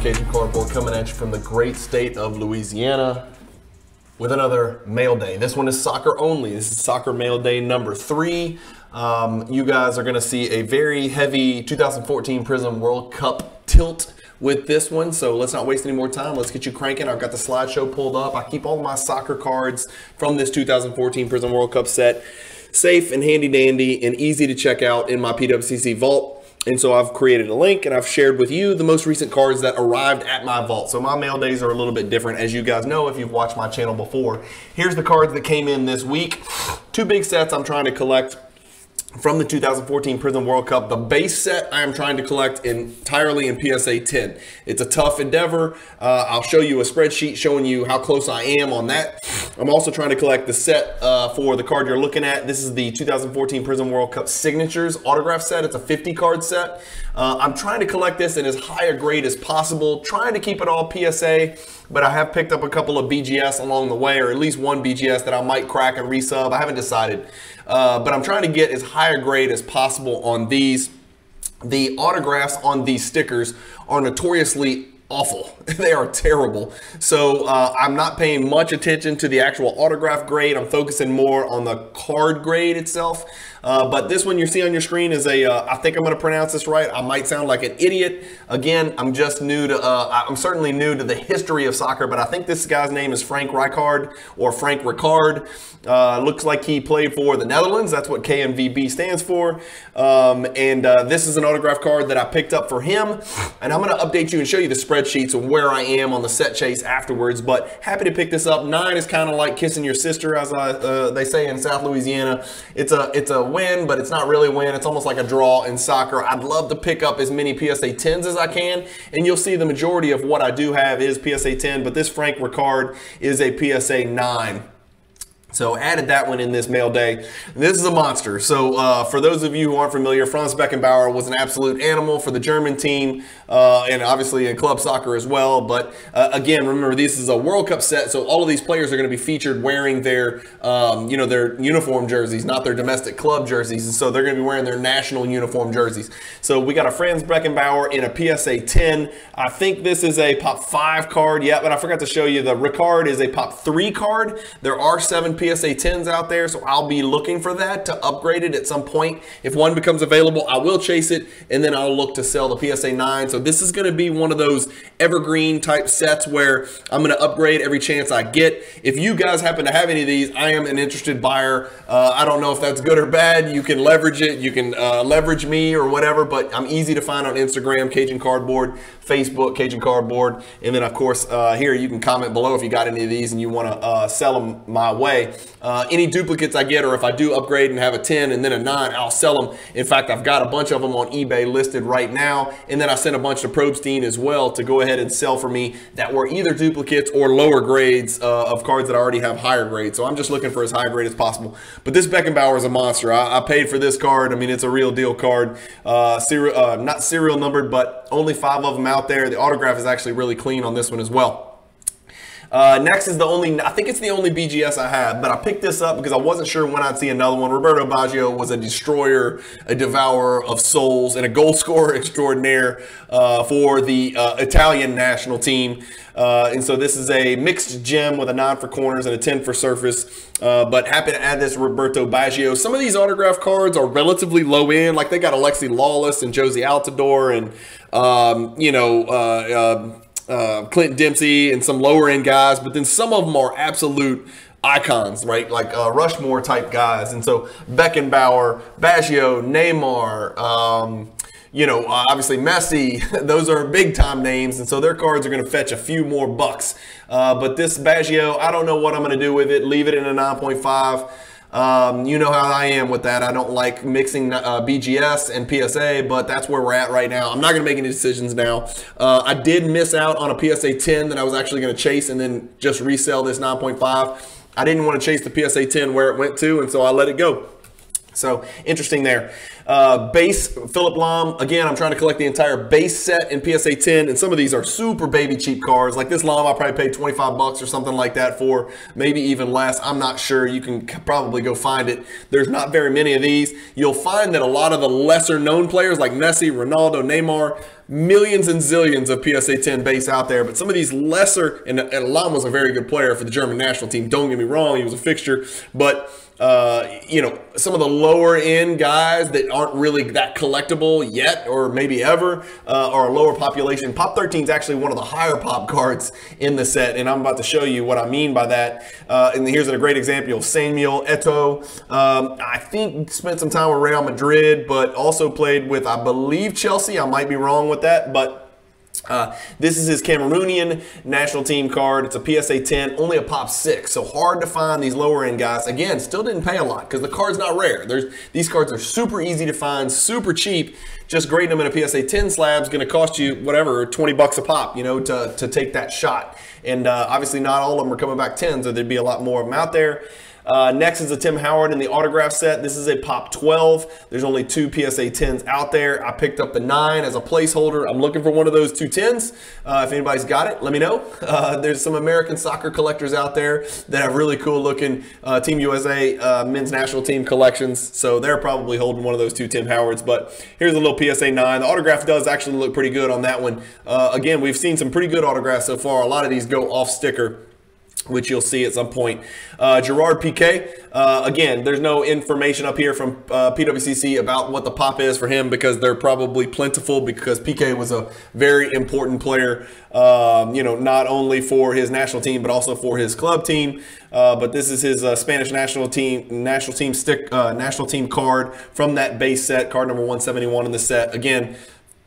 Cajun Cardboard, coming at you from the great state of Louisiana with another mail day. This one is soccer only. This is soccer mail day number 3. You guys are going to see a very heavy 2014 Prizm World Cup tilt with this one, so let's not waste any more time. Let's get you cranking. I've got the slideshow pulled up. I keep all of my soccer cards from this 2014 Prizm World Cup set safe and handy dandy and easy to check out in my PWCC vault. And so I've created a link and I've shared with you the most recent cards that arrived at my vault. So my mail days are a little bit different, as you guys know if you've watched my channel before. Here's the cards that came in this week. 2 big sets I'm trying to collect from the 2014 Prizm World Cup. The base set I am trying to collect entirely in PSA 10. It's a tough endeavor. I'll show you a spreadsheet showing you how close I am on that. I'm also trying to collect the set for the card you're looking at. This is the 2014 Prizm World Cup Signatures autograph set. It's a 50 card set. I'm trying to collect this in as high a grade as possible, trying to keep it all PSA, but I have picked up a couple of BGS along the way, or at least one BGS that I might crack and resub. I haven't decided. But I'm trying to get as high a grade as possible on these. The autographs on these stickers are notoriously awful. They are terrible. So I'm not paying much attention to the actual autograph grade. I'm focusing more on the card grade itself. But this one you see on your screen is a, I think I'm going to pronounce this right. I might sound like an idiot. Again, I'm just new to, I'm certainly new to the history of soccer, but I think this guy's name is Frank Rijkaard or Frank Ricard. Looks like he played for the Netherlands. That's what KNVB stands for. This is an autograph card that I picked up for him. And I'm going to update you and show you the spreadsheets of where I am on the set chase afterwards. But happy to pick this up. 9 is kind of like kissing your sister, as they say in South Louisiana. It's a win, but it's not really a win. It's almost like a draw in soccer. I'd love to pick up as many PSA 10s as I can, and you'll see the majority of what I do have is PSA 10, but this Frank Ricard is a PSA 9. So added that one in this mail day. This is a monster. So for those of you who aren't familiar, Franz Beckenbauer was an absolute animal for the German team and obviously in club soccer as well. But again, remember, this is a World Cup set, so all of these players are going to be featured wearing their, their uniform jerseys, not their domestic club jerseys. And so they're going to be wearing their national uniform jerseys. So we got a Franz Beckenbauer in a PSA 10. I think this is a Pop 5 card. Yeah, but I forgot to show you the Ricard is a Pop 3 card. There are 7 PSA 10s out there, so I'll be looking for that to upgrade it at some point. If one becomes available, I will chase it, and then I'll look to sell the PSA 9. So this is going to be one of those evergreen type sets where I'm going to upgrade every chance I get. If you guys happen to have any of these, I am an interested buyer. I don't know if that's good or bad. You can leverage it. You can leverage me or whatever, but I'm easy to find on Instagram, Cajun Cardboard, Facebook, Cajun Cardboard, and then of course here you can comment below if you got any of these and you want to sell them my way. Any duplicates I get, or if I do upgrade and have a 10 and then a 9, I'll sell them. In fact, I've got a bunch of them on eBay listed right now, and then I sent a bunch to Probstein as well to go ahead and sell for me that were either duplicates or lower grades of cards that I already have higher grades. So I'm just looking for as high grade as possible. But this Beckenbauer is a monster. I paid for this card. I mean, it's a real deal card. Not serial numbered, but only 5 of them out there. The autograph is actually really clean on this one as well. Next is I think it's the only BGS I have, but I picked this up because I wasn't sure when I'd see another one. Roberto Baggio was a destroyer, a devourer of souls, and a goal scorer extraordinaire for the Italian national team. And so this is a mixed gem with a 9 for corners and a 10 for surface. But happy to add this Roberto Baggio. Some of these autograph cards are relatively low end, like they got Alexi Lawless and Josie Altidore and, Clinton Dempsey and some lower end guys, but then some of them are absolute icons, right? Like Rushmore type guys. And so Beckenbauer, Baggio, Neymar, obviously Messi, those are big time names. And so their cards are going to fetch a few more bucks. But this Baggio, I don't know what I'm going to do with it. Leave it in a 9.5. You know how I am with that. I don't like mixing BGS and PSA, but that's where we're at right now. I'm not going to make any decisions now. I did miss out on a PSA 10 that I was actually going to chase and then just resell this 9.5. I didn't want to chase the PSA 10 where it went to, and so I let it go. So interesting there. Base Philip Lahm. Again, I'm trying to collect the entire base set in PSA 10, and some of these are super baby cheap cards. Like this Lahm, I probably paid 25 bucks or something like that for, maybe even less. I'm not sure. You can probably go find it. There's not very many of these. You'll find that a lot of the lesser known players like Messi, Ronaldo, Neymar, millions and zillions of PSA 10 base out there, but some of these lesser, and Lam was a very good player for the German national team, don't get me wrong, he was a fixture, but you know, some of the lower end guys that aren't really that collectible yet or maybe ever are a lower population. Pop 13 is actually one of the higher pop cards in the set, and I'm about to show you what I mean by that. And here's a great example of Samuel Eto'o. I think spent some time with Real Madrid, but also played with, I believe, Chelsea. I might be wrong with that, but this is his Cameroonian national team card. It's a PSA 10, only a pop 6, so hard to find these lower end guys. Again, still didn't pay a lot because the card's not rare. These cards are super easy to find, super cheap. Just grading them in a PSA 10 slab is going to cost you whatever, 20 bucks a pop, you know, to take that shot. And obviously not all of them are coming back 10s, or there'd be a lot more of them out there. Next is a Tim Howard in the autograph set. This is a pop 12. There's only 2 PSA 10s out there. I picked up the 9 as a placeholder. I'm looking for one of those 2 10s. If anybody's got it, let me know. There's some American soccer collectors out there that have really cool looking Team USA men's national team collections. So they're probably holding one of those 2 Tim Howards. But here's a little PSA 9. The autograph does actually look pretty good on that one. Again, we've seen some pretty good autographs so far. A lot of these go off sticker, which you'll see at some point. Gerard Piqué, again, there's no information up here from PWCC about what the pop is for him because they're probably plentiful, because Piqué was a very important player, you know, not only for his national team, but also for his club team. But this is his Spanish national team card from that base set, card number 171 in the set. Again,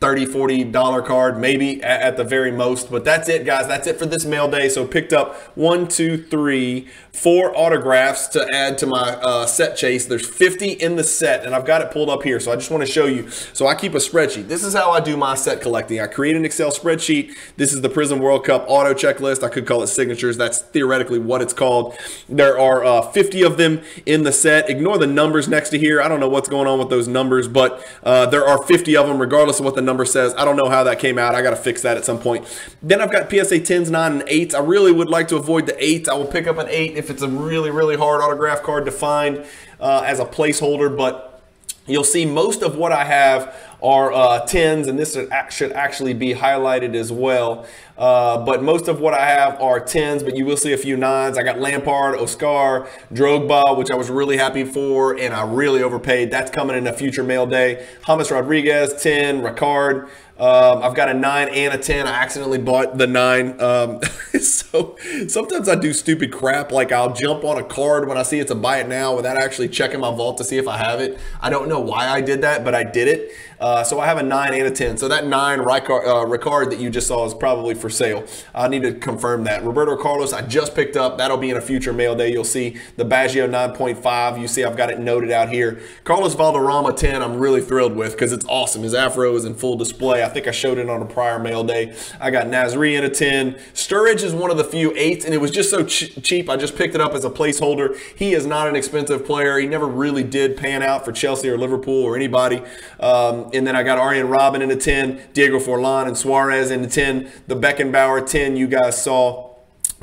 $30, $40 card, maybe at the very most. But that's it, guys. That's it for this mail day. So picked up 1, 2, 3, 4 autographs to add to my set chase. There's 50 in the set, and I've got it pulled up here. So I just want to show you. So I keep a spreadsheet. This is how I do my set collecting. I create an Excel spreadsheet. This is the Prizm World Cup auto checklist. I could call it signatures. That's theoretically what it's called. There are 50 of them in the set. Ignore the numbers next to here. I don't know what's going on with those numbers, but there are 50 of them regardless of what the number says. I don't know how that came out. I got to fix that at some point. Then I've got PSA 10s, 9, and 8s. I really would like to avoid the 8s. I will pick up an 8 if it's a really, really hard autograph card to find as a placeholder, but you'll see most of what I have are 10s, and this should actually be highlighted as well. But most of what I have are 10s, but you will see a few 9s. I got Lampard, Oscar, Drogba, which I was really happy for, and I really overpaid. That's coming in a future mail day. James Rodriguez, 10, Ricard. I've got a 9 and a 10. I accidentally bought the 9. So sometimes I do stupid crap, like I'll jump on a card when I see it's a buy it now without actually checking my vault to see if I have it. I don't know why I did that, but I did it. So I have a 9 and a 10. So that 9 Ricard that you just saw is probably for sale. I need to confirm that. Roberto Carlos, I just picked up. That'll be in a future mail day. You'll see the Baggio 9.5. You see I've got it noted out here. Carlos Valderrama 10, I'm really thrilled with because it's awesome. His afro is in full display. I think I showed it on a prior mail day. I got Nasri in a 10. Sturridge is one of the few 8s, and it was just so cheap. I just picked it up as a placeholder. He is not an expensive player. He never really did pan out for Chelsea or Liverpool or anybody. And then I got Arjen Robben in a 10, Diego Forlan and Suarez in the 10, the Beckenbauer 10 you guys saw.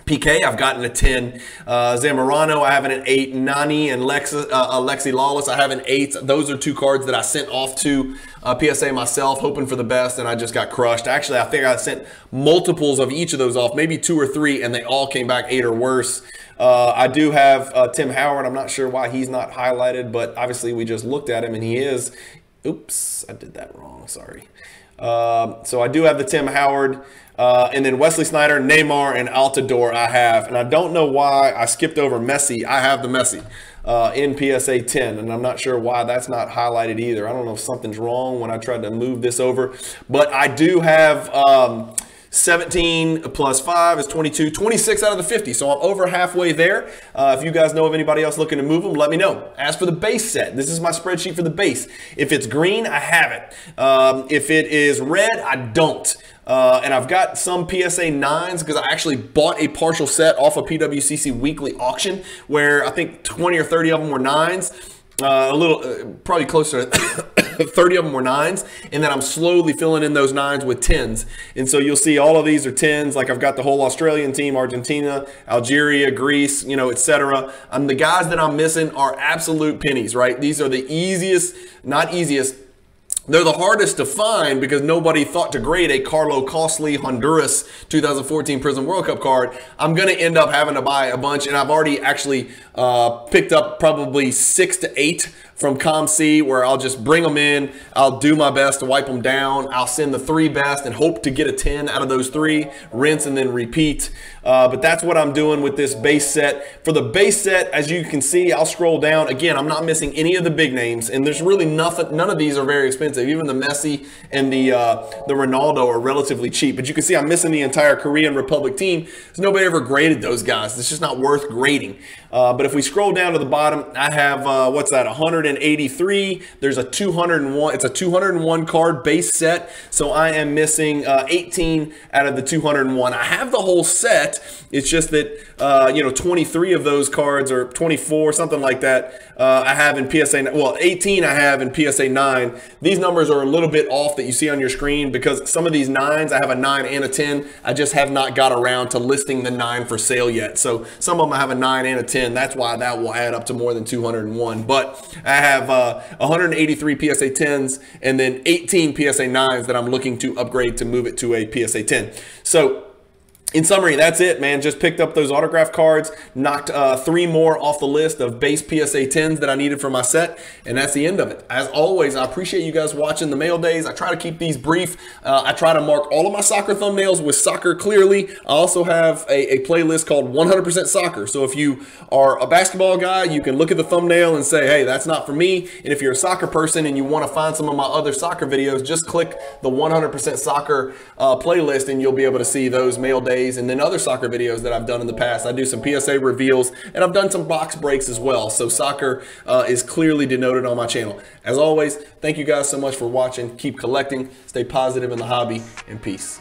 PK, I've gotten a 10. Zamorano, I have an 8. Nani and Alexi Lawless, I have an 8. Those are 2 cards that I sent off to PSA myself, hoping for the best, and I just got crushed. Actually, I think I sent multiples of each of those off, maybe 2 or 3, and they all came back 8 or worse. I do have Tim Howard. I'm not sure why he's not highlighted, but obviously we just looked at him, and he is. Oops, I did that wrong. Sorry. So I do have the Tim Howard. And then Wesley Sneijder, Neymar, and Altidore I have. And I don't know why I skipped over Messi. I have the Messi in PSA 10, and I'm not sure why that's not highlighted either. I don't know if something's wrong when I tried to move this over. But I do have 17 plus 5 is 22, 26 out of the 50. So I'm over halfway there. If you guys know of anybody else looking to move them, let me know. As for the base set, this is my spreadsheet for the base. If it's green, I have it. If it is red, I don't. And I've got some PSA 9s because I actually bought a partial set off of PWCC Weekly Auction where I think 20 or 30 of them were 9s. Probably closer to 30 of them were 9s, and then I'm slowly filling in those 9s with 10s. And so you'll see all of these are 10s. Like I've got the whole Australian team, Argentina, Algeria, Greece, you know, etc. The guys that I'm missing are absolute pennies, right? These are the easiest, not easiest, They're the hardest to find because nobody thought to grade a Carlo Costly Honduras 2014 Prizm World Cup card. I'm going to end up having to buy a bunch, and I've already actually picked up probably 6 to 8 from ComC, where I'll just bring them in. I'll do my best to wipe them down. I'll send the 3 best and hope to get a 10 out of those 3, rinse and then repeat. But that's what I'm doing with this base set. For the base set, as you can see, I'll scroll down. Again, I'm not missing any of the big names, and there's really nothing. None of these are very expensive. Even the Messi and the Ronaldo are relatively cheap. But you can see I'm missing the entire Korean Republic team, because nobody ever graded those guys. It's just not worth grading. But if we scroll down to the bottom, I have, what's that, 183. There's a 201. It's a 201 card base set. So I am missing 18 out of the 201. I have the whole set. It's just that, 23 of those cards, or 24, something like that, I have in PSA, well, 18 I have in PSA 9. These numbers are a little bit off that you see on your screen because some of these 9s, I have a 9 and a 10. I just have not got around to listing the 9 for sale yet. So some of them I have a 9 and a 10. That's why that will add up to more than 201. But I have 183 PSA 10s and then 18 PSA 9s that I'm looking to upgrade to move it to a PSA 10. So in summary, that's it, man. Just picked up those autograph cards, knocked 3 more off the list of base PSA 10s that I needed for my set, and that's the end of it. As always, I appreciate you guys watching the mail days. I try to keep these brief. I try to mark all of my soccer thumbnails with soccer clearly. I also have a playlist called 100% Soccer. So if you are a basketball guy, you can look at the thumbnail and say, hey, that's not for me. And if you're a soccer person and you want to find some of my other soccer videos, just click the 100% Soccer playlist and you'll be able to see those mail days and then other soccer videos that I've done in the past. I do some PSA reveals and I've done some box breaks as well. So soccer is clearly denoted on my channel. As always, thank you guys so much for watching. Keep collecting, stay positive in the hobby, and peace.